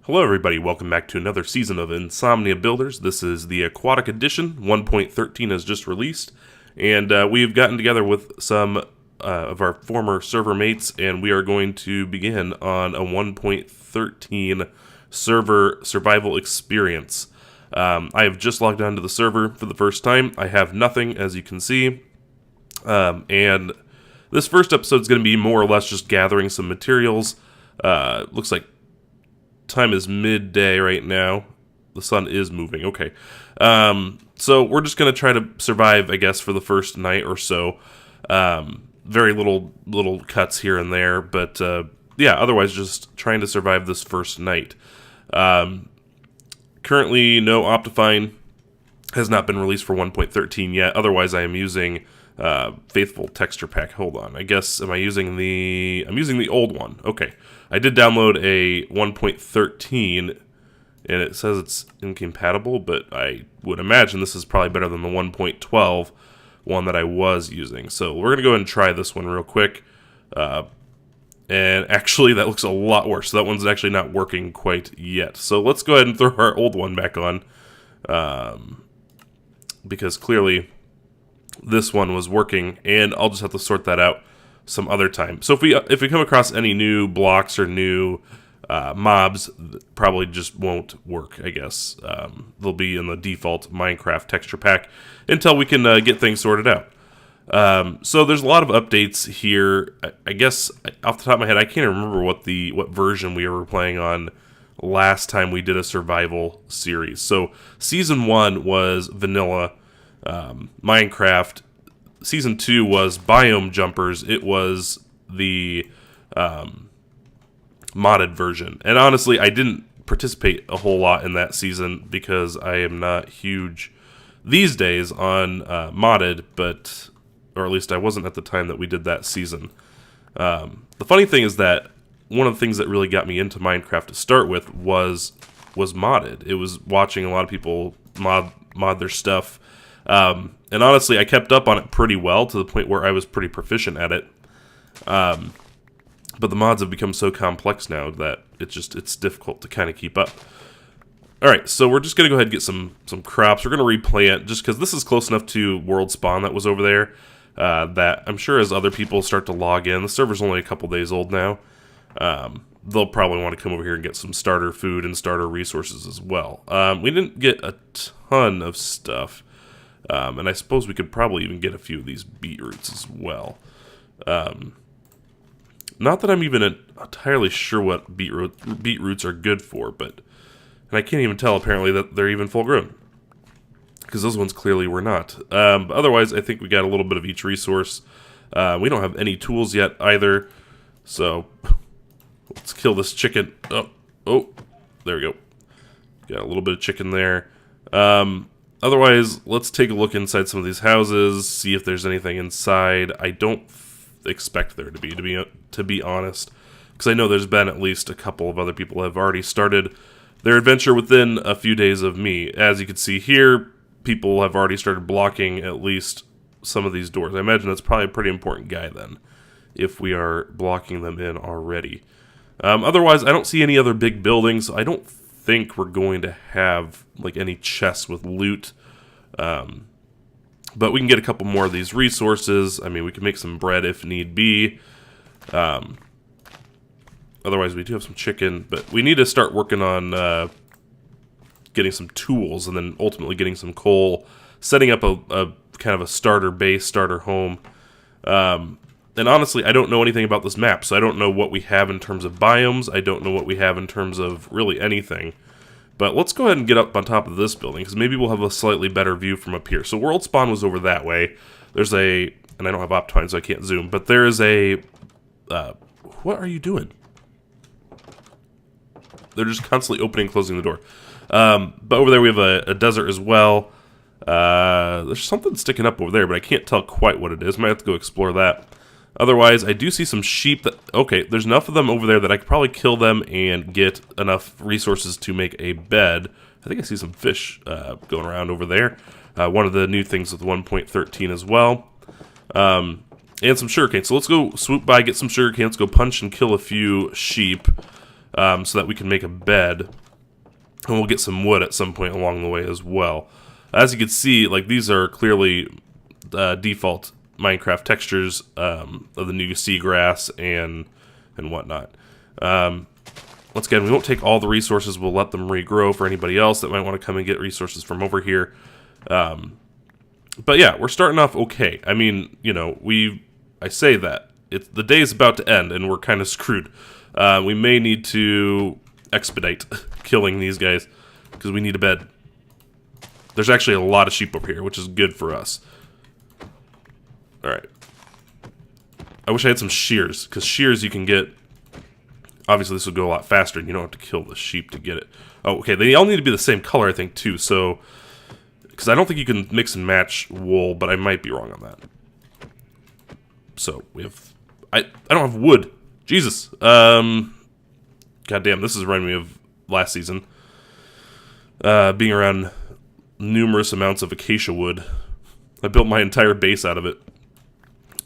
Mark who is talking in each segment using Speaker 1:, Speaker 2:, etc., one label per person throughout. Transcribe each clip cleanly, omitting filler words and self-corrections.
Speaker 1: Hello everybody, welcome back to another season of Insomnia Builders. This is the Aquatic Edition, 1.13 has just released, and we've gotten together with some of our former server mates, and we are going to begin on a 1.13 server survival experience. I have just logged onto the server for the first time. I have nothing, as you can see, and this first episode is going to be more or less just gathering some materials. Looks like time is midday right now. The sun is moving. Okay. So we're just going to try to survive, I guess, for the first night or so. Very little cuts here and there, but yeah, otherwise just trying to survive this first night. Currently, no Optifine has not been released for 1.13 yet. Otherwise, I am using Faithful Texture Pack. Hold on. I guess, I'm using the old one. Okay. I did download a 1.13, and it says it's incompatible, but I would imagine this is probably better than the 1.12 one that I was using. So we're going to go ahead and try this one real quick. And actually, that looks a lot worse. So that one's actually not working quite yet. So let's go ahead and throw our old one back on. Because clearly, this one was working, and I'll just have to sort that out some other time. So if we come across any new blocks or new mobs, probably just won't work, I guess. They'll be in the default Minecraft texture pack until we can get things sorted out. So there's a lot of updates here. I guess off the top of my head, I can't remember what version we were playing on last time we did a survival series. So season 1 was vanilla Minecraft. Season 2 was Biome Jumpers. It was the modded version. And honestly, I didn't participate a whole lot in that season because I am not huge these days on modded, or at least I wasn't at the time that we did that season. The funny thing is that one of the things that really got me into Minecraft to start with was modded. It was watching a lot of people mod their stuff. And honestly, I kept up on it pretty well to the point where I was pretty proficient at it. But the mods have become so complex now that it's difficult to kind of keep up. Alright, so we're just going to go ahead and get some crops. We're going to replant just because this is close enough to World Spawn that was over there that I'm sure as other people start to log in, the server's only a couple days old now, they'll probably want to come over here and get some starter food and starter resources as well. We didn't get a ton of stuff. And I suppose we could probably even get a few of these beetroots as well. Not that I'm even entirely sure what beetroots are good for, and I can't even tell apparently that they're even full grown. Because those ones clearly were not. But otherwise, I think we got a little bit of each resource. We don't have any tools yet either. So, let's kill this chicken. Oh, there we go. Got a little bit of chicken there. Otherwise, let's take a look inside some of these houses, see if there's anything inside. I don't expect there to be honest, because I know there's been at least a couple of other people who have already started their adventure within a few days of me. As you can see here, people have already started blocking at least some of these doors. I imagine that's probably a pretty important guy then, if we are blocking them in already. Otherwise, I don't see any other big buildings. I don't think we're going to have like any chests with loot, but we can get a couple more of these resources. I mean, we can make some bread if need be. Otherwise, we do have some chicken, but we need to start working on getting some tools and then ultimately getting some coal, setting up a kind of a starter base, starter home. And honestly, I don't know anything about this map, so I don't know what we have in terms of biomes. I don't know what we have in terms of really anything. But let's go ahead and get up on top of this building, because maybe we'll have a slightly better view from up here. So World Spawn was over that way. There's and I don't have Optifine, so I can't zoom, but there is what are you doing? They're just constantly opening and closing the door. But over there we have a desert as well. There's something sticking up over there, but I can't tell quite what it is. Might have to go explore that. Otherwise, I do see some sheep okay, there's enough of them over there that I could probably kill them and get enough resources to make a bed. I think I see some fish going around over there. One of the new things with 1.13 as well. And some sugarcane. So let's go swoop by, get some sugarcane. Let's go punch and kill a few sheep. so that we can make a bed, and we'll get some wood at some point along the way as well. As you can see, like, these are clearly default Minecraft textures of the new seagrass and whatnot. Once again, we won't take all the resources. We'll let them regrow for anybody else that might want to come and get resources from over here. But yeah, we're starting off okay. I mean, you know, I say that. The day is about to end, and we're kind of screwed. We may need to expedite killing these guys, because we need a bed. There's actually a lot of sheep over here, which is good for us. Alright. I wish I had some shears, because shears you can get... Obviously, this would go a lot faster, and you don't have to kill the sheep to get it. Oh, okay, they all need to be the same color, I think, too, so... Because I don't think you can mix and match wool, but I might be wrong on that. So, we have... I don't have wood. Jesus. God damn, this is reminding me of last season. Being around numerous amounts of acacia wood. I built my entire base out of it.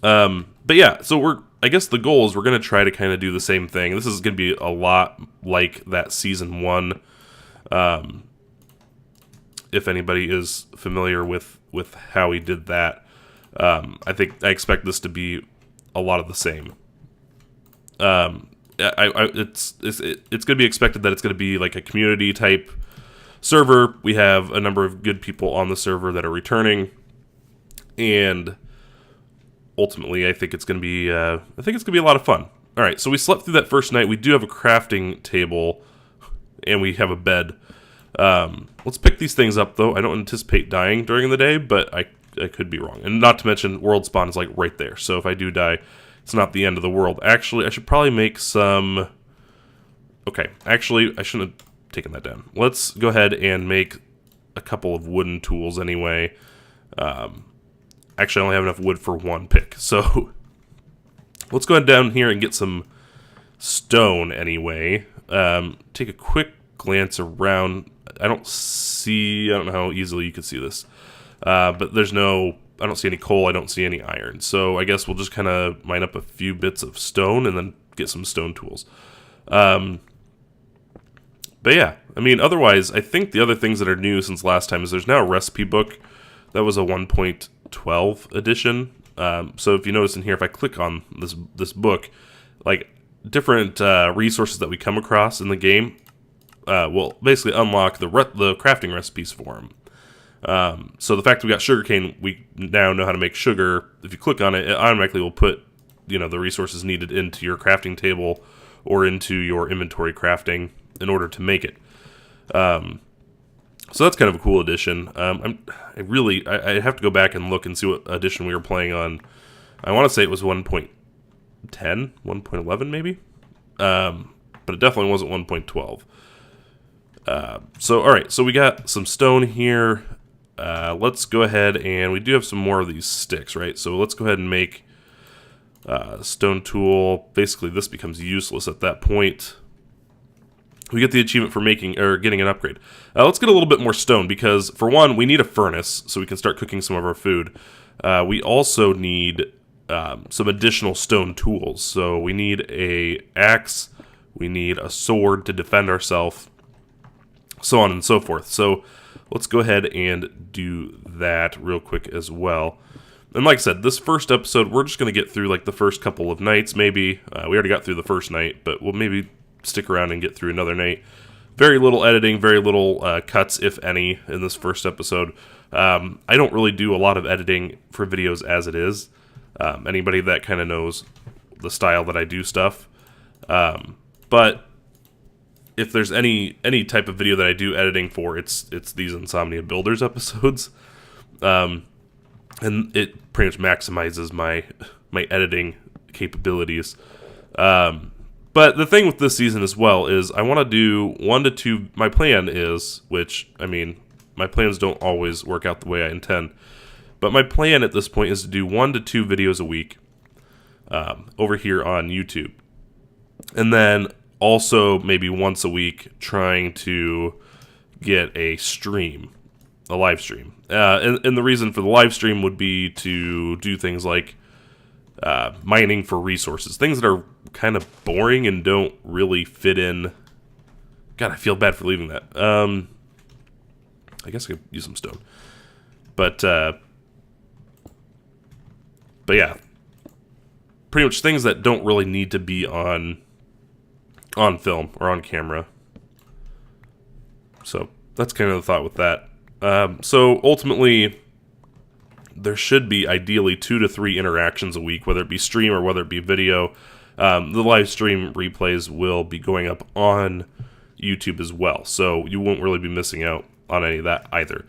Speaker 1: But yeah, so I guess the goal is we're going to try to kind of do the same thing. This is going to be a lot like that season 1. If anybody is familiar with how we did that, I expect this to be a lot of the same. It's going to be expected that it's going to be like a community type server. We have a number of good people on the server that are returning, and ultimately, I think it's going to be a lot of fun. All right, so we slept through that first night. We do have a crafting table, and we have a bed. Let's pick these things up, though. I don't anticipate dying during the day, but I could be wrong. And not to mention, world spawn is like right there. So if I do die, it's not the end of the world. Actually, I should probably make some... Okay, actually, I shouldn't have taken that down. Let's go ahead and make a couple of wooden tools anyway. Actually, I only have enough wood for one pick. So let's go ahead down here and get some stone anyway. Take a quick glance around. I don't know how easily you can see this. But I don't see any coal, I don't see any iron. So I guess we'll just kind of mine up a few bits of stone and then get some stone tools. But yeah, I mean, otherwise, I think the other things that are new since last time is there's now a recipe book. That was a 1.12 edition. So if you notice in here, if I click on this book, like different resources that we come across in the game will basically unlock the crafting recipes for them. So the fact that we got sugarcane, we now know how to make sugar. If you click on it, it automatically will put, you know, the resources needed into your crafting table or into your inventory crafting in order to make it. So that's kind of a cool addition. I have to go back and look and see what edition we were playing on. I want to say it was 1.10, 1.11 maybe, but it definitely wasn't 1.12. So all right, so we got some stone here. Let's go ahead, and we do have some more of these sticks, right? So let's go ahead and make a stone tool. Basically, this becomes useless at that point. We get the achievement for getting an upgrade. Let's get a little bit more stone, because for one, we need a furnace so we can start cooking some of our food. We also need some additional stone tools. So we need a axe, we need a sword to defend ourselves, so on and so forth. So let's go ahead and do that real quick as well. And like I said, this first episode, we're just going to get through like the first couple of nights, maybe. We already got through the first night, but we'll maybe stick around and get through another night. Very little editing, very little cuts, if any, in this first episode. I don't really do a lot of editing for videos as it is. Anybody that kind of knows the style that I do stuff. But if there's any type of video that I do editing for, it's these Insomnia Builders episodes. And it pretty much maximizes my editing capabilities. But the thing with this season as well is I want to do 1 to 2, my plan is, which, I mean, my plans don't always work out the way I intend, but my plan at this point is to do 1 to 2 videos a week over here on YouTube. And then also maybe once a week trying to get a live stream. And the reason for the live stream would be to do things like mining for resources. Things that are kind of boring and don't really fit in. God, I feel bad for leaving that. I guess I could use some stone. But yeah. Pretty much things that don't really need to be on film or on camera. So that's kind of the thought with that. So ultimately, there should be ideally 2 to 3 interactions a week, whether it be stream or whether it be video. The live stream replays will be going up on YouTube as well, so you won't really be missing out on any of that either.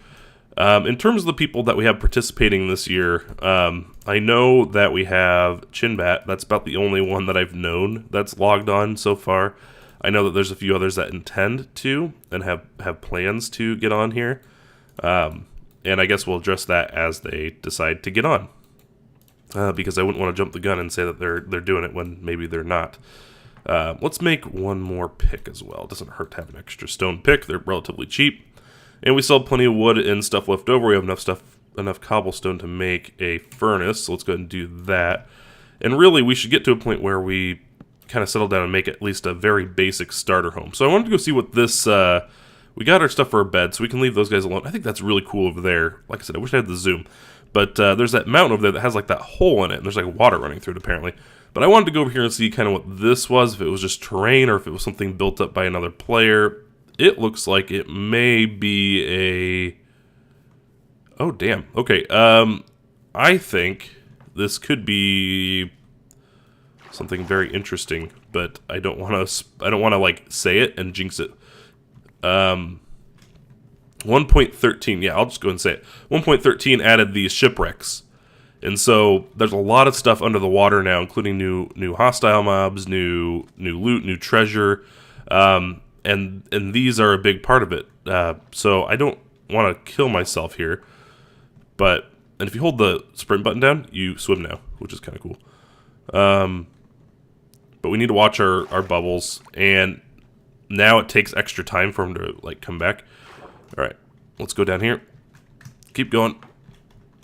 Speaker 1: In terms of the people that we have participating this year, I know that we have Chinbat. That's about the only one that I've known that's logged on so far. I know that there's a few others that intend to and have plans to get on here. And I guess we'll address that as they decide to get on. Because I wouldn't want to jump the gun and say that they're doing it when maybe they're not. Let's make one more pick as well. It doesn't hurt to have an extra stone pick. They're relatively cheap. And we still have plenty of wood and stuff left over. We have enough cobblestone to make a furnace. So let's go ahead and do that. And really, we should get to a point where we kind of settle down and make at least a very basic starter home. So I wanted to go see what this... we got our stuff for our bed, so we can leave those guys alone. I think that's really cool over there. Like I said, I wish I had the zoom. But there's that mountain over there that has like that hole in it, and there's like water running through it apparently. But I wanted to go over here and see kind of what this was, if it was just terrain or if it was something built up by another player. It looks like it may be a... Oh, damn. Okay, I think this could be something very interesting, but I don't want to like say it and jinx it. 1.13, yeah, I'll just go and say it. 1.13 added these shipwrecks. And so there's a lot of stuff under the water now, including new hostile mobs, new loot, new treasure. And these are a big part of it. So I don't want to kill myself here. And if you hold the sprint button down, you swim now, which is kind of cool. But we need to watch our bubbles, and now it takes extra time for them to like come back. All right, let's go down here. Keep going.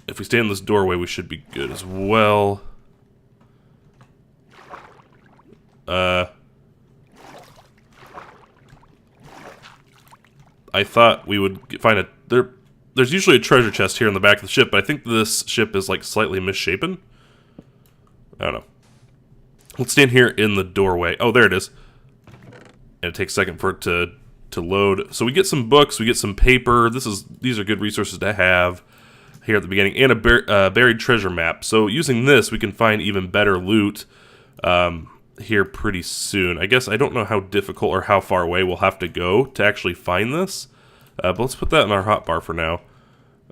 Speaker 1: If we stay in this doorway, we should be good as well. I thought we would find there's usually a treasure chest here in the back of the ship, but I think this ship is like slightly misshapen. I don't know. Let's stand here in the doorway. Oh, there it is. And it takes a second for it to load. So we get some books, we get some paper. These are good resources to have here at the beginning, and a buried treasure map. So using this, we can find even better loot here pretty soon. I guess I don't know how difficult or how far away we'll have to go to actually find this. But let's put that in our hotbar for now.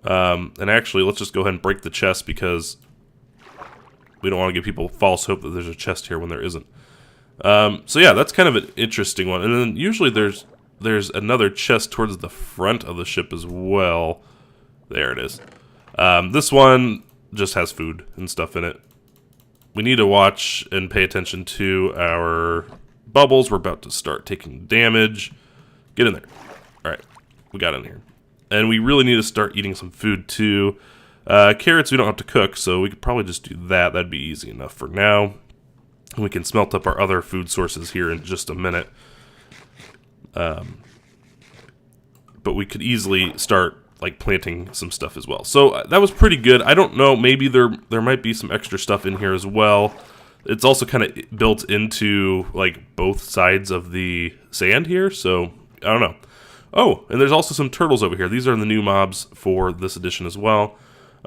Speaker 1: And actually, let's just go ahead and break the chest because we don't want to give people false hope that there's a chest here when there isn't. So yeah, that's kind of an interesting one. And then usually there's another chest towards the front of the ship as well. There it is. This one just has food and stuff in it. We need to watch and pay attention to our bubbles. We're about to start taking damage. Get in there. Alright, we got in here. And we really need to start eating some food too. Carrots we don't have to cook, so we could probably just do that. That'd be easy enough for now. We can smelt up our other food sources here in just a minute. But we could easily start like planting some stuff as well. So that was pretty good. I don't know, maybe there might be some extra stuff in here as well. It's also kind of built into like both sides of the sand here, so I don't know. Oh, and there's also some turtles over here. These are the new mobs for this edition as well.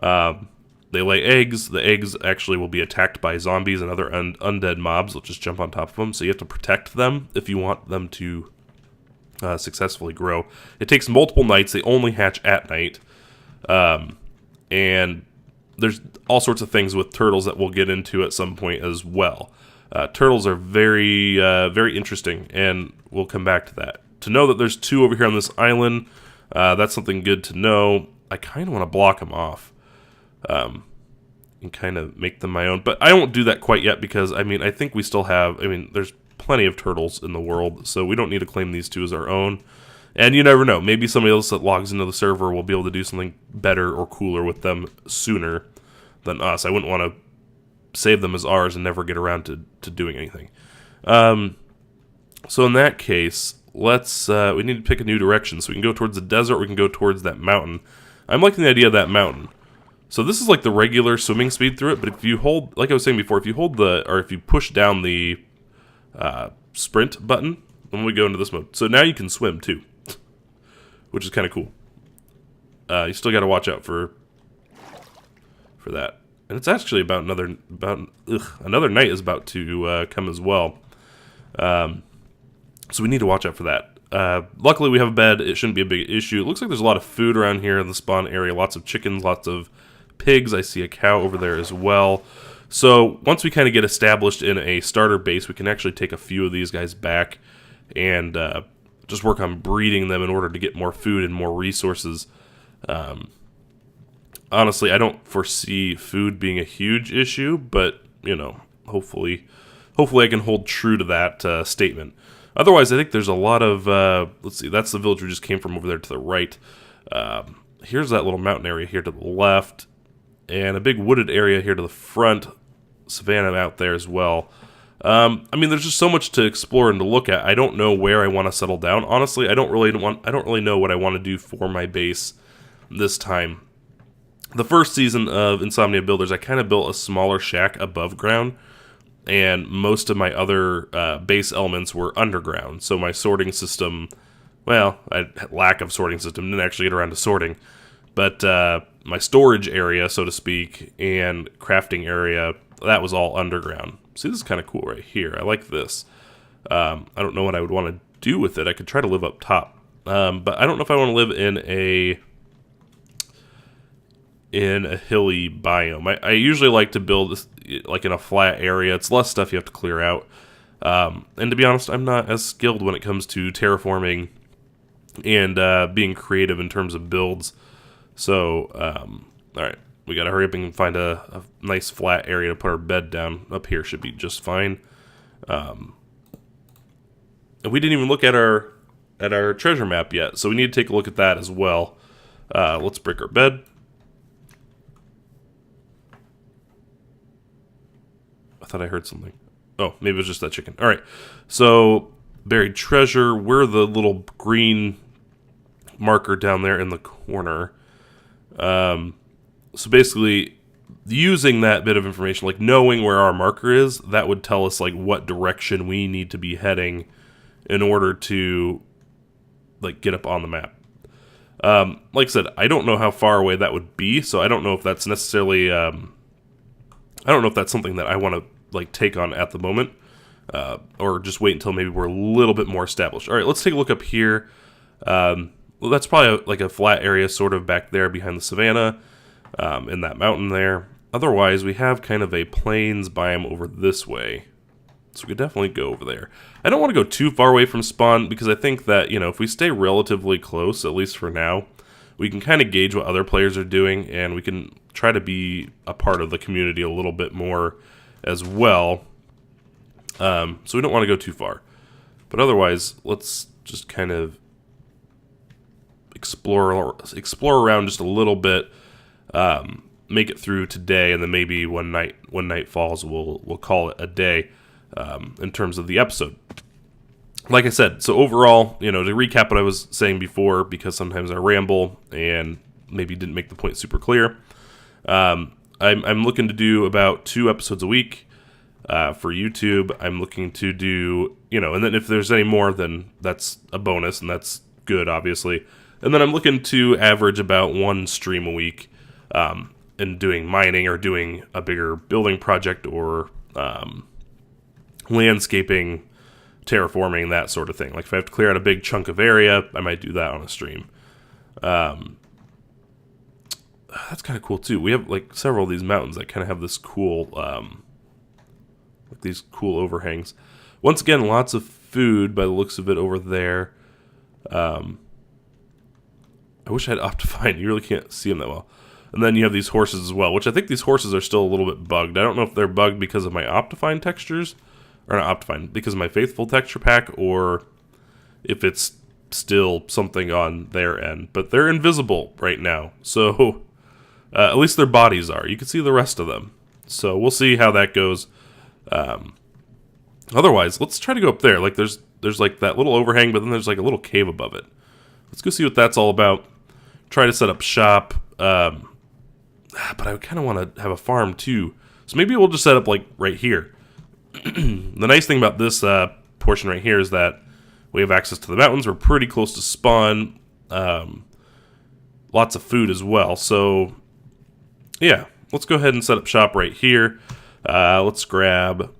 Speaker 1: They lay eggs. The eggs actually will be attacked by zombies and other undead mobs. They'll just jump on top of them, so you have to protect them if you want them to successfully grow. It takes multiple nights. They only hatch at night. And there's all sorts of things with turtles that we'll get into at some point as well. Turtles are very, very interesting, and we'll come back to that. To know that there's two over here on this island, that's something good to know. I kind of want to block them off and kind of make them my own. But I won't do that quite yet because, I mean, I think we still have... I mean, there's plenty of turtles in the world, so we don't need to claim these two as our own. And you never know. Maybe somebody else that logs into the server will be able to do something better or cooler with them sooner than us. I wouldn't want to save them as ours and never get around to doing anything. So in that case, let's we need to pick a new direction. So we can go towards the desert, or we can go towards that mountain. I'm liking the idea of that mountain. So this is like the regular swimming speed through it, but if you hold, like I was saying before, if you push down the sprint button, when we go into this mode, so now you can swim too, which is kind of cool. You still got to watch out for that, and it's actually about another night is about to come as well. So we need to watch out for that. Luckily, we have a bed. It shouldn't be a big issue. It looks like there's a lot of food around here in the spawn area. Lots of chickens, lots of pigs. I see a cow over there as well. So once we kind of get established in a starter base, we can actually take a few of these guys back and just work on breeding them in order to get more food and more resources. Honestly, I don't foresee food being a huge issue, but, you know, hopefully I can hold true to that statement. Otherwise, I think there's a lot of, let's see, that's the village we just came from over there to the right. Here's that little mountain area here to the left, and a big wooded area here to the front, savanna out there as well. I mean, there's just so much to explore and to look at. I don't know where I want to settle down. Honestly, I don't really know what I want to do for my base this time. The first season of Insomnia Builders, I kind of built a smaller shack above ground, and most of my other base elements were underground. So my sorting system, well, I had lack of sorting system, didn't actually get around to sorting, but my storage area, so to speak, and crafting area, that was all underground. See, this is kind of cool right here. I like this. I don't know what I would want to do with it. I could try to live up top, but I don't know if I want to live in a hilly biome. I usually like to build this like in a flat area. It's less stuff you have to clear out. And to be honest, I'm not as skilled when it comes to terraforming and being creative in terms of builds. So, alright, we gotta hurry up and find a nice flat area to put our bed down. Up here should be just fine. And we didn't even look at our treasure map yet, so we need to take a look at that as well. Let's break our bed. I thought I heard something. Oh, maybe it was just that chicken. All right. So, buried treasure. We're the little green marker down there in the corner. So basically, using that bit of information, like knowing where our marker is, that would tell us like what direction we need to be heading in order to like get up on the map. Like I said, I don't know how far away that would be, so I don't know if that's necessarily I don't know if that's something that I want to like take on at the moment, or just wait until maybe we're a little bit more established. All right, let's take a look up here. Well, that's probably like a flat area sort of back there behind the savanna, in that mountain there. Otherwise, we have kind of a plains biome over this way, so we could definitely go over there. I don't want to go too far away from spawn because I think that, you know, if we stay relatively close, at least for now, we can kind of gauge what other players are doing, and we can try to be a part of the community a little bit more as well. So we don't want to go too far. But otherwise, let's just kind of explore around just a little bit, make it through today, and then maybe when night falls, we'll call it a day in terms of the episode. Like I said, so overall, you know, to recap what I was saying before, because sometimes I ramble and maybe didn't make the point super clear. I'm looking to do about 2 episodes a week for YouTube. I'm looking to do, you know, and then if there's any more, then that's a bonus, and that's good, obviously. And then I'm looking to average about 1 stream a week, and doing mining or doing a bigger building project or landscaping, terraforming, that sort of thing. Like if I have to clear out a big chunk of area, I might do that on a stream. That's kind of cool too. We have like several of these mountains that kind of have this cool, like these cool overhangs. Once again, lots of food by the looks of it over there. I wish I had Optifine. You really can't see them that well. And then you have these horses as well, which I think these horses are still a little bit bugged. I don't know if they're bugged because of my Optifine textures, or not Optifine, because of my Faithful texture pack, or if it's still something on their end. But they're invisible right now, so at least their bodies are. You can see the rest of them. So we'll see how that goes. Otherwise, let's try to go up there. Like there's like that little overhang, but then there's like a little cave above it. Let's go see what that's all about. Try to set up shop. But I kind of want to have a farm too. So maybe we'll just set up like right here. The nice thing about this portion right here is that we have access to the mountains. We're pretty close to spawn. Lots of food as well. So yeah, let's go ahead and set up shop right here. Let's grab,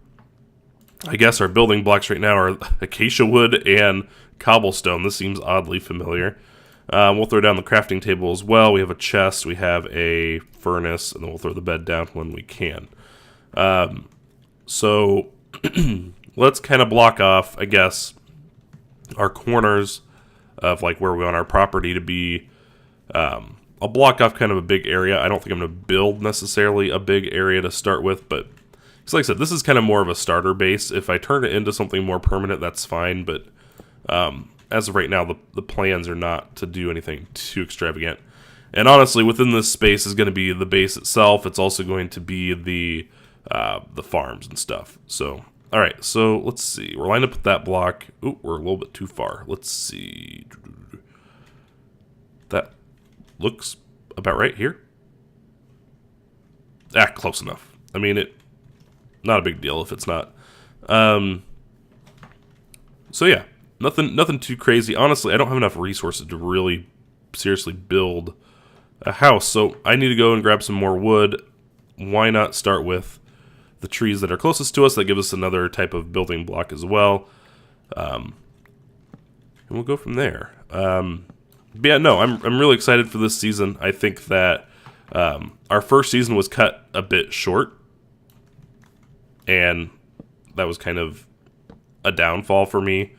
Speaker 1: I guess our building blocks right now are acacia wood and cobblestone. This seems oddly familiar. We'll throw down the crafting table as well. We have a chest, we have a furnace, and then we'll throw the bed down when we can. So let's kind of block off, I guess, our corners of like where we want our property to be. I'll block off kind of a big area. I don't think I'm going to build necessarily a big area to start with, but like I said, this is kind of more of a starter base. If I turn it into something more permanent, that's fine, but as of right now, the plans are not to do anything too extravagant. And honestly, within this space is going to be the base itself. It's also going to be the farms and stuff. So, all right, so let's see. We're lined up with that block. Ooh, we're a little bit too far. Let's see. That looks about right here. Close enough. I mean, not a big deal if it's not. So yeah, nothing too crazy. Honestly, I don't have enough resources to really seriously build a house, so I need to go and grab some more wood. Why not start with the trees that are closest to us that give us another type of building block as well, and we'll go from there. But yeah, no, I'm really excited for this season. I think that our first season was cut a bit short, and that was kind of a downfall for me.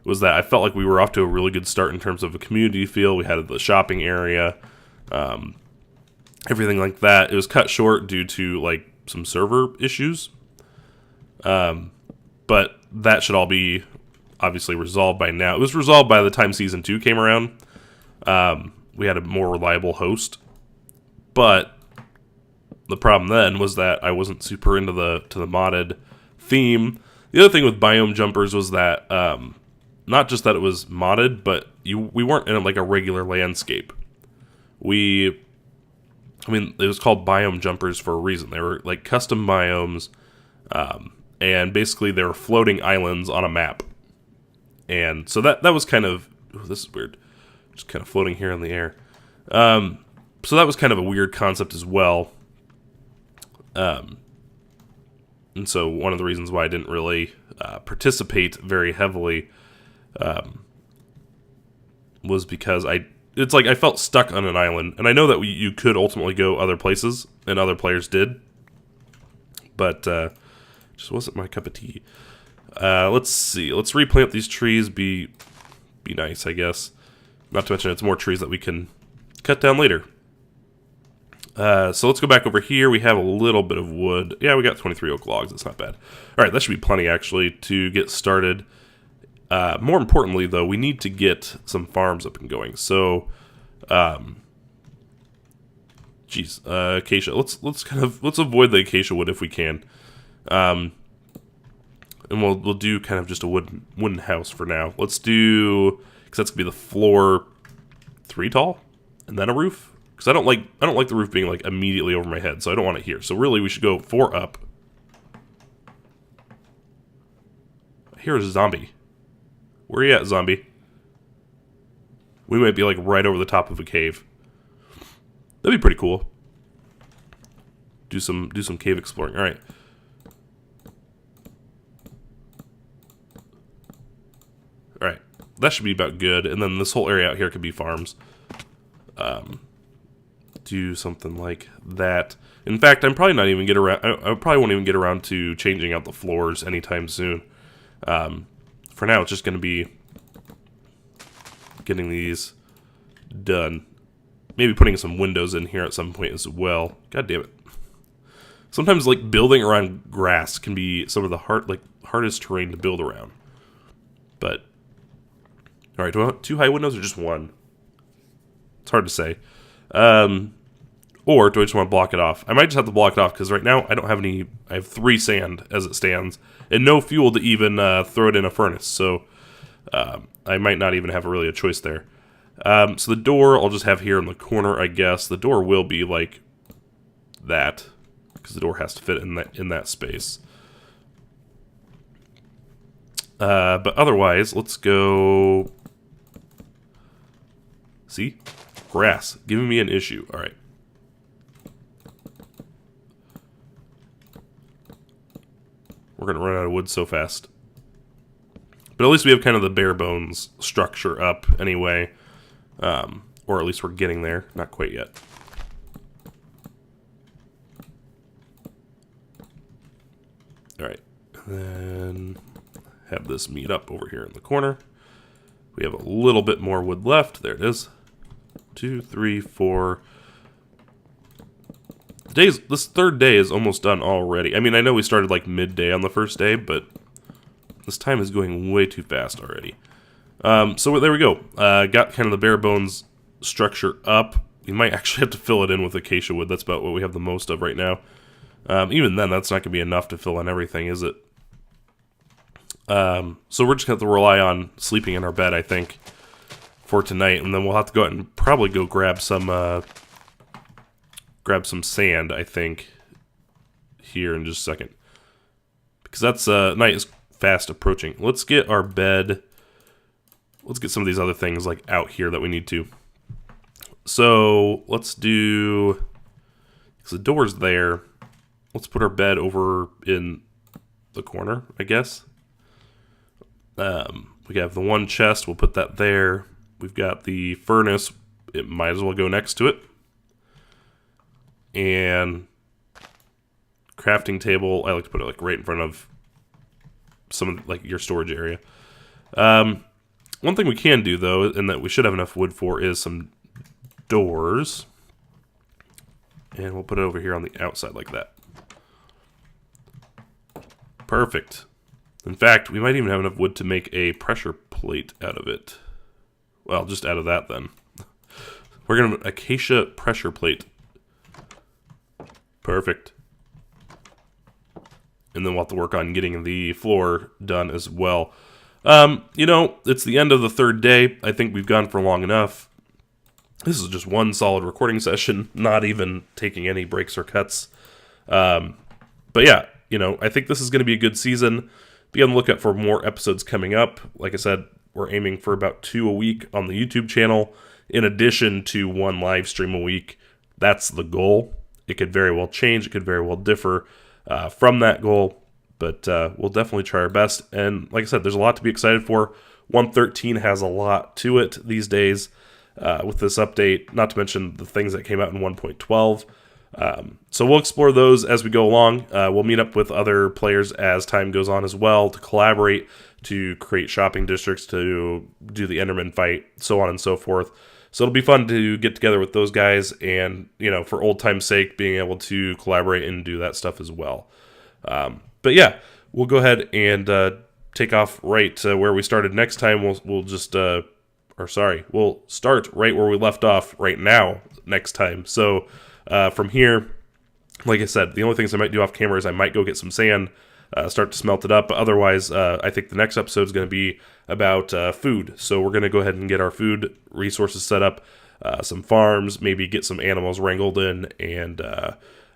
Speaker 1: Was that I felt like we were off to a really good start in terms of a community feel. We had the shopping area, everything like that. It was cut short due to like some server issues, but that should all be obviously resolved by now. It was resolved by the time Season 2 came around. We had a more reliable host, but the problem then was that I wasn't super into the modded theme. The other thing with biome jumpers was that not just that it was modded, but we weren't in like a regular landscape. I mean, it was called biome jumpers for a reason. They were like custom biomes, and basically they were floating islands on a map. And so that was kind of, this is weird, just kind of floating here in the air. So that was kind of a weird concept as well. And so one of the reasons why I didn't really participate very heavily was because it's like I felt stuck on an island, and I know that you could ultimately go other places, and other players did, but just wasn't my cup of tea. Let's see. Let's replant these trees. Be nice, I guess. Not to mention it's more trees that we can cut down later. So let's go back over here. We have a little bit of wood. Yeah, we got 23 oak logs. That's not bad. All right, that should be plenty, actually, to get started. More importantly, though, we need to get some farms up and going. So, acacia. Let's avoid the acacia wood if we can. And we'll do kind of just a wooden house for now. Let's do, because that's gonna be the floor 3 tall, and then a roof. Because I don't like the roof being like immediately over my head, so I don't want it here. So really, we should go 4 up. Here's a zombie. Where are you at, zombie? We might be like right over the top of a cave. That'd be pretty cool. Do some cave exploring. All right. All right. That should be about good. And then this whole area out here could be farms. Do something like that. In fact, I'm probably not even get around. I probably won't even get around to changing out the floors anytime soon. For now, it's just going to be getting these done. Maybe putting some windows in here at some point as well. God damn it! Sometimes, like building around grass can be some of the hardest terrain to build around. But all right, do I want 2 high windows or just 1? It's hard to say. Or do I just want to block it off? I might just have to block it off because right now I don't have any. I have 3 sand as it stands, and no fuel to even throw it in a furnace. So I might not even have really a choice there. So the door I'll just have here in the corner, I guess. The door will be like that because the door has to fit in that space. But otherwise, let's go. See, grass giving me an issue. All right. We're going to run out of wood so fast. But at least we have kind of the bare bones structure up anyway. Or at least we're getting there. Not quite yet. Alright. And then have this meet up over here in the corner. We have a little bit more wood left. There it is. 2, 3, 4... This third day is almost done already. I mean, I know we started like midday on the first day, but this time is going way too fast already. So there we go. Got kind of the bare bones structure up. We might actually have to fill it in with acacia wood. That's about what we have the most of right now. Even then, that's not going to be enough to fill in everything, is it? So we're just going to have to rely on sleeping in our bed, I think, for tonight. And then we'll have to go out and probably go grab some sand, I think, here in just a second. Because that's night is fast approaching. Let's get our bed. Let's get some of these other things like out here that we need to. So let's do, because the door's there, let's put our bed over in the corner, I guess. We have the one chest, we'll put that there. We've got the furnace, it might as well go next to it. And crafting table, I like to put it like right in front of some of like your storage area. One thing we can do though, and that we should have enough wood for, is some doors. And we'll put it over here on the outside like that. Perfect. In fact, we might even have enough wood to make a pressure plate out of it. Well, just out of that then. We're going to acacia pressure plate. Perfect. And then we'll have to work on getting the floor done as well. You know, it's the end of the third day. I think we've gone for long enough. This is just one solid recording session, not even taking any breaks or cuts. But yeah, you know, I think this is going to be a good season. Be on the lookout for more episodes coming up. Like I said, we're aiming for about 2 a week on the YouTube channel, in addition to 1 live stream a week. That's the goal. It could very well change. It could very well differ from that goal. But we'll definitely try our best. And like I said, there's a lot to be excited for. 1.13 has a lot to it these days with this update, not to mention the things that came out in 1.12. So we'll explore those as we go along. We'll meet up with other players as time goes on as well to collaborate, to create shopping districts, to do the Enderman fight, so on and so forth. So it'll be fun to get together with those guys and, you know, for old time's sake, being able to collaborate and do that stuff as well. But yeah, we'll go ahead and take off right where we started next time. We'll just, we'll start right where we left off right now next time. So from here, like I said, the only things I might do off camera is I might go get some sand, start to smelt it up. But otherwise, I think the next episode is going to be about food. So we're going to go ahead and get our food resources set up, some farms, maybe get some animals wrangled in, and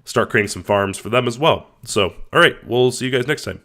Speaker 1: start creating some farms for them as well. So, all right, we'll see you guys next time.